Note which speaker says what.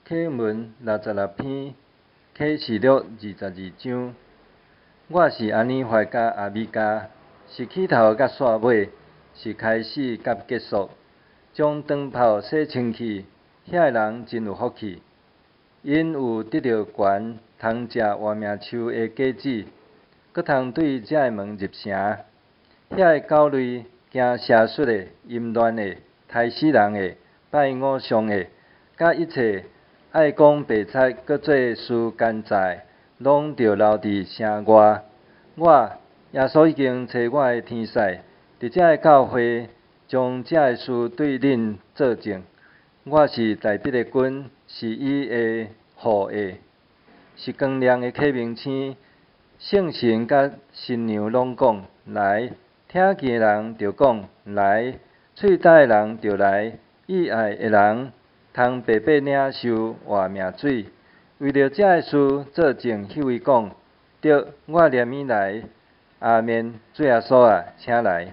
Speaker 1: 课文66篇，启示录22章。我是安尼怀甲阿米加，是起头甲煞尾，是开始甲结束。将长炮洗清气，遐人真有福气，因有得到权，通食活命树的果子，搁通对遮的门入城。遐个狗类，惊邪术的、淫乱的、杀死人的、拜偶像的，甲一切爱讲白贼，搁做事奸诈，拢着留伫城外。我耶稣已经找我的天使，伫遮个教会，将遮个事对恁作证。我是大笔的君，是伊的护卫，是光亮的启明星。圣神甲新娘拢讲来，听见的人着讲来，喙焦的人着来，意爱的人通白白领受活命水。为着遮个事作证，迄位讲：对，我念伊来。阿面，主耶稣啊，请来。